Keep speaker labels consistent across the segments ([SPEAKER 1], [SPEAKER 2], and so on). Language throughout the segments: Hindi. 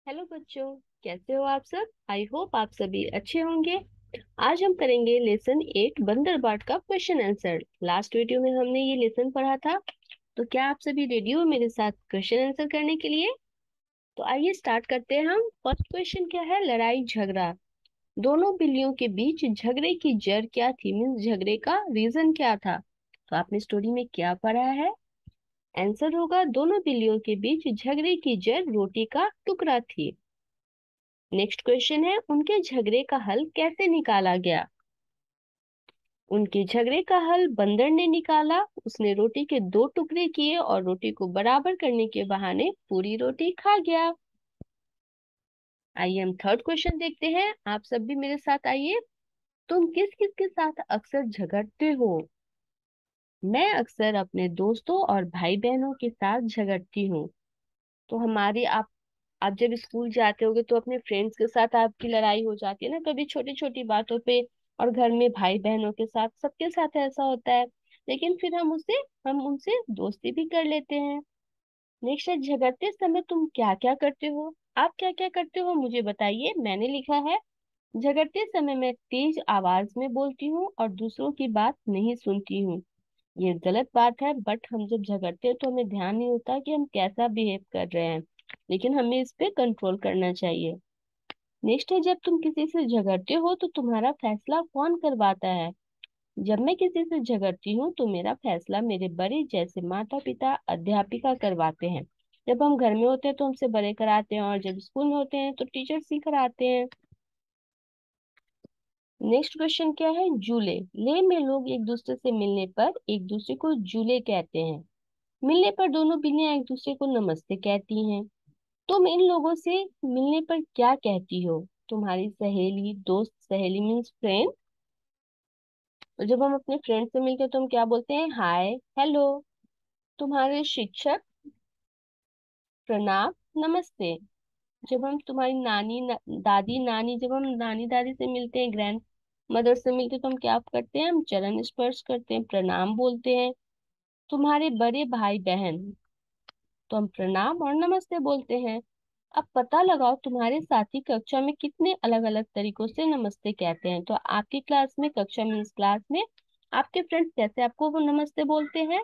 [SPEAKER 1] हेलो बच्चों, कैसे हो आप सब। आई होप आप सभी अच्छे होंगे। आज हम करेंगे लेसन 8 बंदरबाट का क्वेश्चन आंसर। लास्ट वीडियो में हमने ये लेसन पढ़ा था। तो क्या आप सभी रेडी हो मेरे साथ क्वेश्चन आंसर करने के लिए। तो आइए स्टार्ट करते हैं। हम फर्स्ट क्वेश्चन क्या है, लड़ाई झगड़ा। दोनों बिल्लियों के बीच झगड़े की जड़ क्या थी, मीन्स झगड़े का रीजन क्या था। तो आपने स्टोरी में क्या पढ़ा है। आंसर होगा दोनों बिल्लियों के बीच झगड़े की जड़ रोटी का टुकड़ा थी। नेक्स्ट क्वेश्चन है, उनके झगड़े का हल कैसे निकाला गया। उनके झगड़े का हल बंदर ने निकाला। उसने रोटी के 2 टुकड़े किए और रोटी को बराबर करने के बहाने पूरी रोटी खा गया। आइए हम थर्ड क्वेश्चन देखते हैं। आप सब भी मेरे साथ आइए। तुम किस किस के साथ अक्सर झगड़ते हो। मैं अक्सर अपने दोस्तों और भाई बहनों के साथ झगड़ती हूँ। तो हमारी आप जब स्कूल जाते होगे तो अपने फ्रेंड्स के साथ आपकी लड़ाई हो जाती है ना, कभी छोटी छोटी बातों पे। और घर में भाई बहनों के साथ, सबके साथ ऐसा होता है। लेकिन फिर हम उनसे दोस्ती भी कर लेते हैं। नेक्स्ट है, झगड़ते समय तुम क्या क्या करते हो। आप क्या क्या करते हो मुझे बताइए। मैंने लिखा है, झगड़ते समय मैं तेज आवाज में बोलती हूँ और दूसरों की बात नहीं सुनती हूँ। ये गलत बात है, बट हम जब झगड़ते हैं तो हमें ध्यान नहीं होता कि हम कैसा बिहेव कर रहे हैं। लेकिन हमें इस पे कंट्रोल करना चाहिए। नेक्स्ट है, जब तुम किसी से झगड़ते हो तो तुम्हारा फैसला कौन करवाता है। जब मैं किसी से झगड़ती हूँ तो मेरा फैसला मेरे बड़े जैसे माता पिता अध्यापिका करवाते हैं। जब हम घर में होते हैं तो हमसे बड़े कराते हैं, और जब स्कूल में होते हैं तो टीचर्स ही कराते हैं। नेक्स्ट क्वेश्चन क्या है, जूले। ले में लोग एक दूसरे से मिलने पर एक दूसरे को जूले कहते हैं। मिलने पर दोनों बिल्लियां एक दूसरे को नमस्ते कहती हैं। तुम इन लोगों से मिलने पर क्या कहती हो। तुम्हारी सहेली, दोस्त, सहेली मीन्स फ्रेंड। तो जब हम अपने फ्रेंड से मिलते हैं तो हम क्या बोलते हैं, हाय, हेलो। तुम्हारे शिक्षक, प्रणाम, नमस्ते। जब हम तुम्हारी दादी नानी, जब हम नानी दादी से मिलते हैं, ग्रैंड मदर से मिलते हैं, तो हम क्या करते हैं, हम चरण स्पर्श करते हैं, प्रणाम बोलते हैं। तुम्हारे बड़े भाई बहन, तो हम प्रणाम और नमस्ते बोलते हैं। अब पता लगाओ तुम्हारे साथी कक्षा में कितने अलग अलग तरीकों से नमस्ते कहते हैं। तो आपकी क्लास में, कक्षा मीन्स क्लास में, आपके फ्रेंड्स कैसे आपको वो नमस्ते बोलते हैं।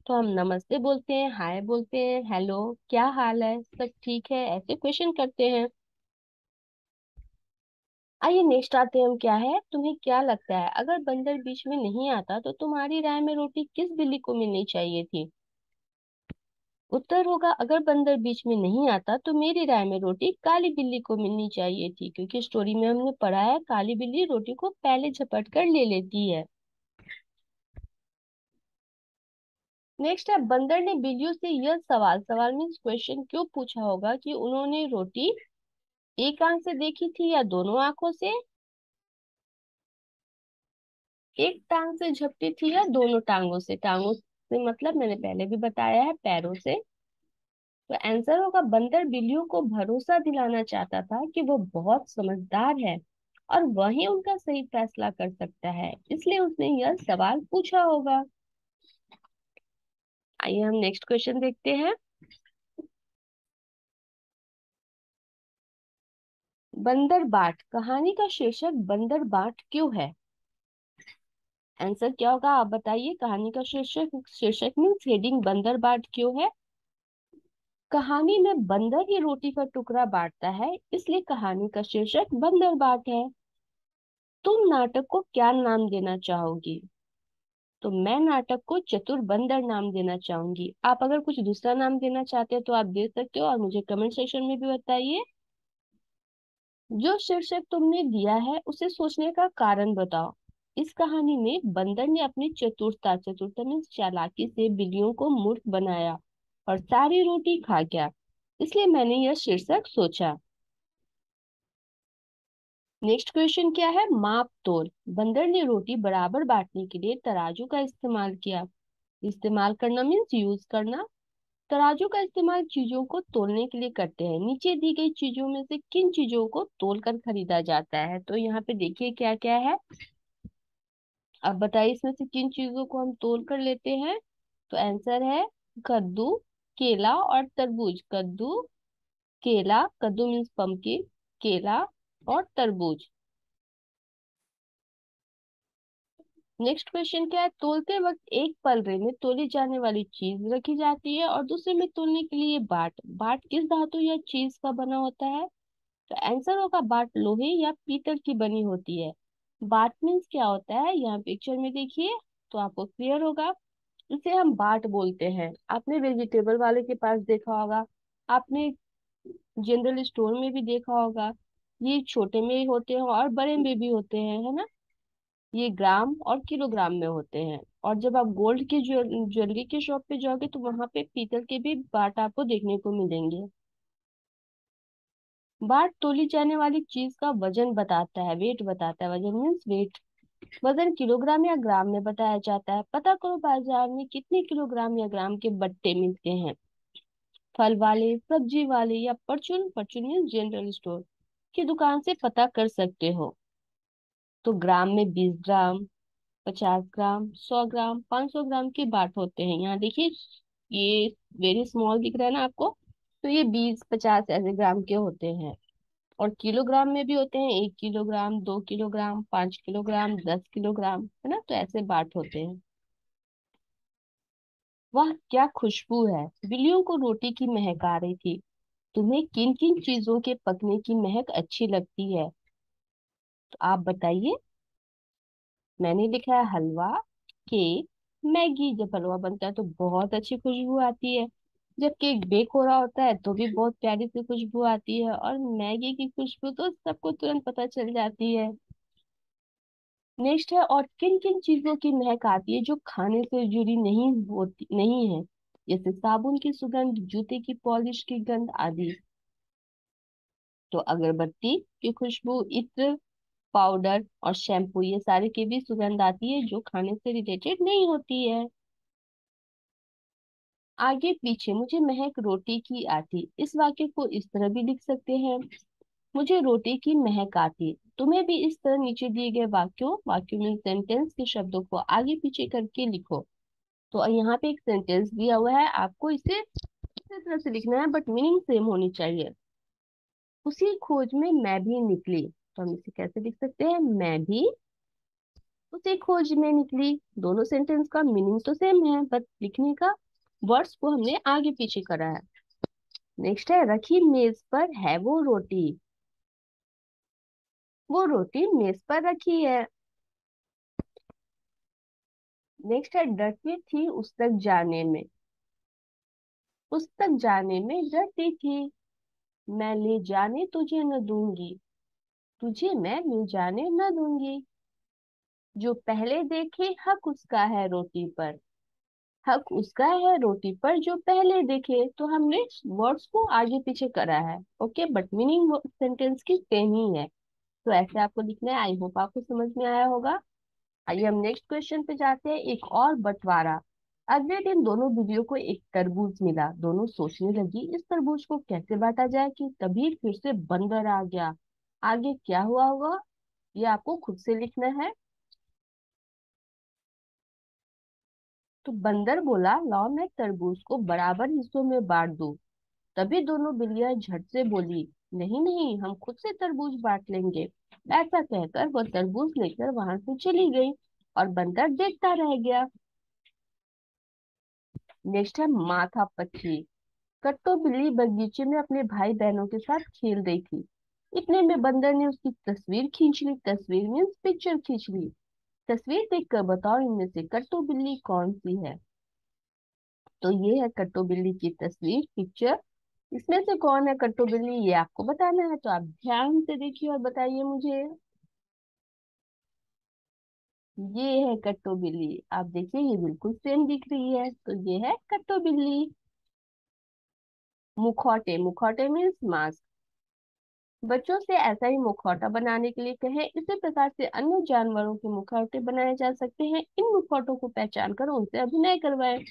[SPEAKER 1] तो हम नमस्ते बोलते हैं, हाय बोलते हैं, हेलो, क्या हाल है, सब ठीक है, ऐसे क्वेश्चन करते हैं। आइए नेक्स्ट आते हैं हम, क्या है, तुम्हें क्या लगता है अगर बंदर बीच में नहीं आता तो तुम्हारी राय में रोटी किस बिल्ली को मिलनी चाहिए थी। उत्तर होगा, अगर बंदर बीच में नहीं आता तो मेरी राय में रोटी काली बिल्ली को मिलनी चाहिए थी, क्योंकि स्टोरी में हमने पढ़ा है काली बिल्ली रोटी को पहले झपट कर ले लेती है। नेक्स्ट है, बंदर ने बिल्लियों से यह सवाल, सवाल मीन्स क्वेश्चन, क्यों पूछा होगा कि उन्होंने रोटी एक आंख से देखी थी या दोनों आंखों से। एक टांग से झपटी थी या दोनों टांगों से। टांगों से मतलब मैंने पहले भी बताया है, पैरों से। तो आंसर होगा, बंदर बिल्लियों को भरोसा दिलाना चाहता था कि वो बहुत समझदार है और वही उनका सही फैसला कर सकता है, इसलिए उसने यह सवाल पूछा होगा। आइए हम नेक्स्ट क्वेश्चन देखते हैं। बंदर बाट, कहानी का शीर्षक बंदर बाट क्यों है। आंसर क्या होगा आप बताइए। कहानी का शीर्षक, शीर्षक मीन्स हेडिंग, बंदर बाट क्यों है। कहानी में बंदर ही रोटी का टुकड़ा बांटता है, इसलिए कहानी का शीर्षक बंदर बाट है। तुम नाटक को क्या नाम देना चाहोगी। तो मैं नाटक को चतुर बंदर नाम देना चाहूंगी। आप अगर कुछ दूसरा नाम देना चाहते हैं तो आप दे सकते हो, और मुझे कमेंट सेक्शन में भी बताइए। जो शीर्षक तुमने दिया है उसे सोचने का कारण बताओ। इस कहानी में बंदर ने अपनी चतुरता, चतुरता मीन्स चालाकी से बिल्लियों को मूर्ख बनाया और सारी रोटी खा गया, इसलिए मैंने यह शीर्षक सोचा। नेक्स्ट क्वेश्चन क्या है, माप तोल। बंदर ने रोटी बराबर बांटने के लिए तराजू का इस्तेमाल किया। इस्तेमाल करना मीन्स यूज करना। तराजू का इस्तेमाल चीजों को तोलने के लिए करते हैं। नीचे दी गई चीजों में से किन चीजों को तोल कर खरीदा जाता है। तो यहाँ पे देखिए क्या क्या है। अब बताइए इसमें से किन चीजों को हम तोल कर लेते हैं। तो आंसर है कद्दू, केला और तरबूज। कद्दू, केला, कद्दू मीन्स पंपकिन, केला और तरबूज। नेक्स्ट क्वेश्चन क्या है, तोलते वक्त एक पलड़े में तोली जाने वाली चीज रखी जाती है और दूसरे में तोलने के लिए बाट। बाट किस धातु या चीज का बना होता है? तो आंसर होगा बाट लोहे या पीतल की बनी होती है। बाट मीन्स क्या होता है, यहाँ पिक्चर में देखिए तो आपको क्लियर होगा। इसे हम बाट बोलते हैं। आपने वेजिटेबल वाले के पास देखा होगा, आपने जनरल स्टोर में भी देखा होगा। ये छोटे में होते हैं और बड़े में भी होते हैं, है ना। ये ग्राम और किलोग्राम में होते हैं। और जब आप गोल्ड की ज्वेलरी के शॉप पे जाओगे तो वहां पे पीतल के भी बाट आपको देखने को मिलेंगे। बाट तोली जाने वाली चीज का वजन बताता है, वेट बताता है। वजन मीन्स वेट। वजन किलोग्राम या ग्राम में बताया जाता है। पता करो बाजार में कितने किलोग्राम या ग्राम के बट्टे मिलते हैं। फल वाले, सब्जी वाले या परचून, परचून मीन्स जनरल स्टोर की दुकान से पता कर सकते हो। तो ग्राम में 20 ग्राम, 50 ग्राम, 100 ग्राम, 500 ग्राम के बाट होते हैं। यहाँ देखिए, ये वेरी स्मॉल दिख रहा है ना आपको। तो ये 20, 50 ऐसे ग्राम के होते हैं। और किलोग्राम में भी होते हैं, 1 किलोग्राम, 2 किलोग्राम, 5 किलोग्राम, 10 किलोग्राम, है ना। तो ऐसे बाट होते हैं। वाह क्या खुशबू है, बिल्लियों को रोटी की महक आ रही थी। तुम्हें किन किन चीजों के पकने की महक अच्छी लगती है? तो आप बताइए। मैंने लिखा है हलवा, केक, मैगी। जब हलवा बनता है तो बहुत अच्छी खुशबू आती है। जब केक बेक हो रहा होता है तो भी बहुत प्यारी सी खुशबू आती है। और मैगी की खुशबू तो सबको तुरंत पता चल जाती है। नेक्स्ट है, और किन किन चीजों की महक आती है जो खाने से जुड़ी नहीं है? जैसे साबुन की सुगंध, जूते की पॉलिश की गंध आदि। तो अगरबत्ती की खुशबू, इत्र, पाउडर और शैम्पू, ये सारे की भी सुगंध आती है जो खाने से रिलेटेड नहीं होती है। आगे पीछे मुझे महक रोटी की आती, इस वाक्य को इस तरह भी लिख सकते हैं। मुझे रोटी की महक आती। तुम्हें भी इस तरह नीचे दिए गए वाक्यों में सेंटेंस के शब्दों को आगे पीछे करके लिखो। तो यहाँ पे एक सेंटेंस दिया हुआ है, आपको इसे इसी तरह से लिखना है बट मीनिंग सेम होनी चाहिए। उसी खोज में मैं भी निकली। तो हम इसे कैसे लिख सकते हैं, मैं भी उसी खोज में निकली। दोनों सेंटेंस का मीनिंग तो सेम है, बट लिखने का वर्ड्स को हमने आगे पीछे करा है। नेक्स्ट है, रखी मेज पर है वो रोटी मेज पर रखी है। नेक्स्ट है, डरती थी उस तक जाने में डरती थी। मैं ले जाने तुझे न दूंगी, तुझे मैं ले जाने न दूंगी। जो पहले देखे हक उसका है रोटी पर, हक उसका है रोटी पर जो पहले देखे। तो हमने वर्ड्स को आगे पीछे करा है, ओके, बट मीनिंग सेंटेंस की सेम ही है। तो ऐसे आपको लिखना है। आई होप आपको समझ में आया होगा। आइए हम नेक्स्ट क्वेश्चन पे जाते हैं। एक और बंटवारा। अगले दिन दोनों बिल्लियों को एक तरबूज मिला। दोनों सोचने लगी इस तरबूज को कैसे बांटा जाए कि तभी फिर से बंदर आ गया। आगे क्या हुआ होगा ये आपको खुद से लिखना है। तो बंदर बोला, लाओ मैं तरबूज को बराबर हिस्सों में बांट दूं। तभी दोनों बिल्लियां झट से बोली, नहीं नहीं, हम खुद से तरबूज बांट लेंगे। ऐसा कहकर वो तरबूज लेकर वहां से चली गई और बंदर देखता रह गया। नेक्स्ट है, माथा पच्ची। कट्टू बिल्ली बगीचे में अपने भाई बहनों के साथ खेल रही थी। इतने में बंदर ने उसकी तस्वीर खींच ली। तस्वीर मीन्स पिक्चर खींच ली। तस्वीर देखकर बताओ इनमें से कट्टू बिल्ली कौन सी है? तो ये है कट्टू बिल्ली की तस्वीर, पिक्चर। इसमें से कौन है कट्टू बिल्ली ये आपको बताना है। तो आप ध्यान से देखिए और बताइए मुझे। ये है कट्टू बिल्ली। आप देखिए ये बिल्कुल सेम दिख रही है, तो ये है कट्टू बिल्ली। मुखौटे, मुखौटे मीन्स मास्क। बच्चों से ऐसा ही मुखौटा बनाने के लिए कहें। इसी प्रकार से अन्य जानवरों के मुखौटे बनाए जा सकते हैं। इन मुखौटों को पहचान कर उनसे अभिनय करवाएं।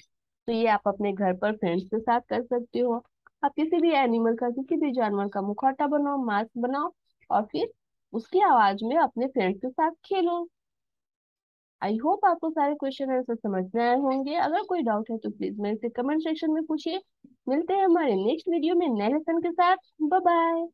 [SPEAKER 1] तो ये आप अपने घर पर फ्रेंड्स के साथ कर सकते हो। आप किसी भी एनिमल का, किसी भी जानवर का मुखौटा बनाओ, मास्क बनाओ और फिर उसकी आवाज में अपने फ्रेंड्स के साथ खेलो। आई होप आपको सारे क्वेश्चन आंसर समझ में आए होंगे। अगर कोई डाउट है तो प्लीज मेरे से कमेंट सेक्शन में पूछिए। मिलते हैं हमारे नेक्स्ट वीडियो में नए लेसन के साथ। Bye bye.